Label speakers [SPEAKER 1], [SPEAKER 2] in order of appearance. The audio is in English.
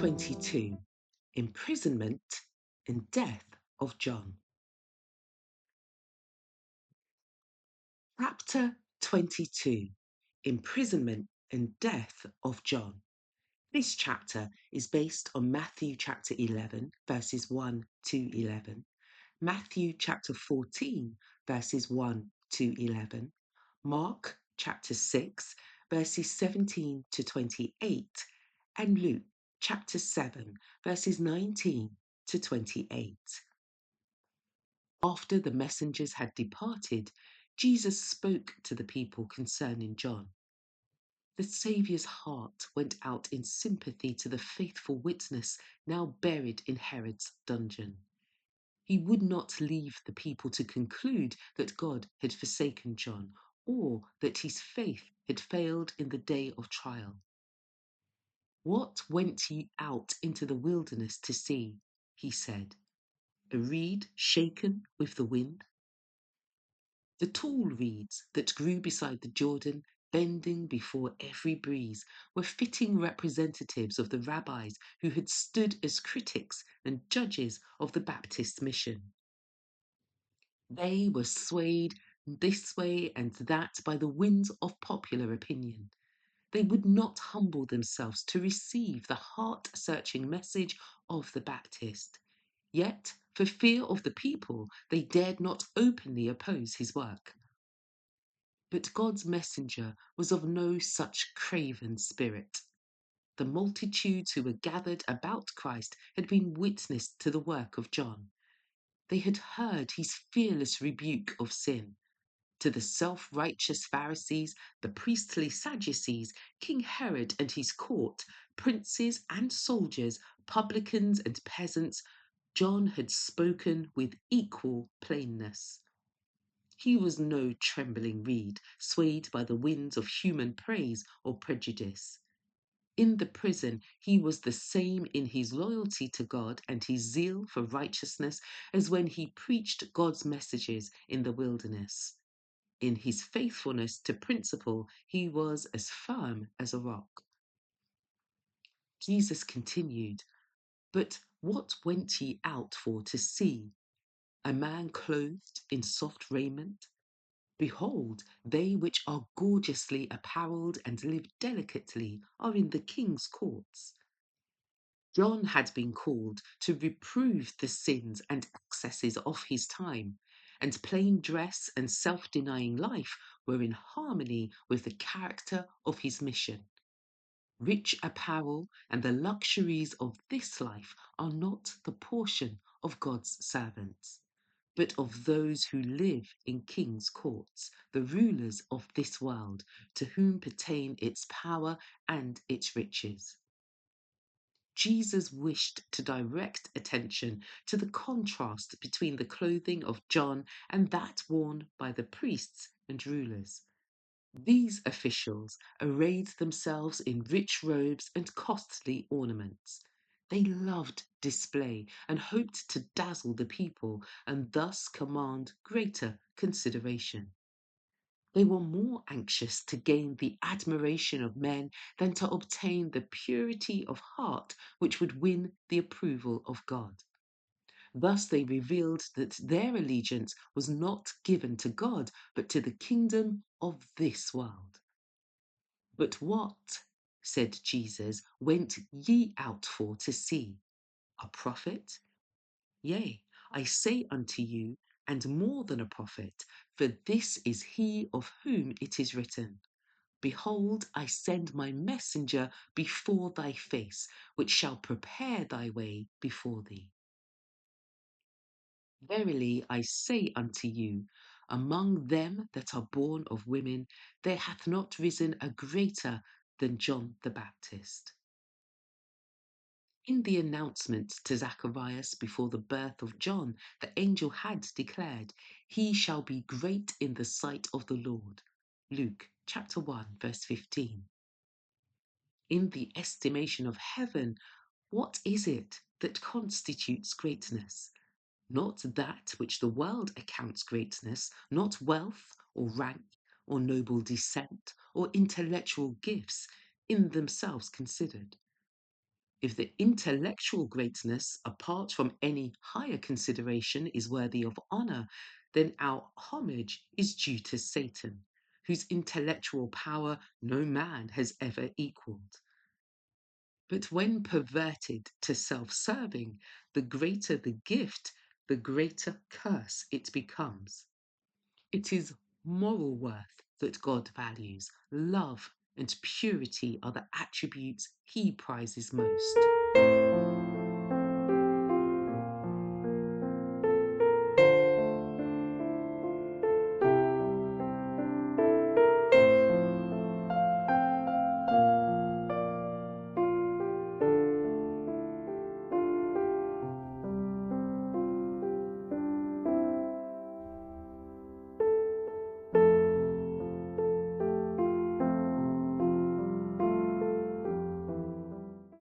[SPEAKER 1] 22. Imprisonment and Death of John. Chapter 22. Imprisonment and Death of John. This chapter is based on Matthew chapter 11, verses 1 to 11, Matthew chapter 14, verses 1 to 11, Mark chapter 6, verses 17 to 28, and Luke chapter 7, verses 19 to 28. After the messengers had departed, Jesus spoke to the people concerning John. The Saviour's heart went out in sympathy to the faithful witness now buried in Herod's dungeon. He would not leave the people to conclude that God had forsaken John or that his faith had failed in the day of trial. What went ye out into the wilderness to see? He said. A reed shaken with the wind? The tall reeds that grew beside the Jordan, bending before every breeze, were fitting representatives of the rabbis who had stood as critics and judges of the Baptist mission. They were swayed this way and that by the winds of popular opinion. They would not humble themselves to receive the heart-searching message of the Baptist. Yet, for fear of the people, they dared not openly oppose his work. But God's messenger was of no such craven spirit. The multitudes who were gathered about Christ had been witness to the work of John. They had heard his fearless rebuke of sin. To the self-righteous Pharisees, the priestly Sadducees, King Herod and his court, princes and soldiers, publicans and peasants, John had spoken with equal plainness. He was no trembling reed, swayed by the winds of human praise or prejudice. In the prison, he was the same in his loyalty to God and his zeal for righteousness as when he preached God's messages in the wilderness. In his faithfulness to principle, he was as firm as a rock. Jesus continued, But what went ye out for to see? A man clothed in soft raiment? Behold, they which are gorgeously apparelled and live delicately are in the king's courts. John had been called to reprove the sins and excesses of his time, and plain dress and self-denying life were in harmony with the character of his mission. Rich apparel and the luxuries of this life are not the portion of God's servants, but of those who live in king's courts, the rulers of this world, to whom pertain its power and its riches. Jesus wished to direct attention to the contrast between the clothing of John and that worn by the priests and rulers. These officials arrayed themselves in rich robes and costly ornaments. They loved display and hoped to dazzle the people and thus command greater consideration. They were more anxious to gain the admiration of men than to obtain the purity of heart which would win the approval of God. Thus they revealed that their allegiance was not given to God, but to the kingdom of this world. But what, said Jesus, went ye out for to see? A prophet? Yea, I say unto you, and more than a prophet, for this is he of whom it is written, Behold, I send my messenger before thy face, which shall prepare thy way before thee. Verily I say unto you, among them that are born of women, there hath not risen a greater than John the Baptist. In the announcement to Zacharias before the birth of John, the angel had declared, He shall be great in the sight of the Lord. Luke chapter 1, verse 15. In the estimation of heaven, what is it that constitutes greatness? Not that which the world accounts greatness, not wealth or rank or noble descent or intellectual gifts in themselves considered. If the intellectual greatness, apart from any higher consideration, is worthy of honor, then our homage is due to Satan, whose intellectual power no man has ever equaled. But when perverted to self serving, the greater the gift, the greater curse it becomes. It is moral worth that God values. Love and purity are the attributes he prizes most.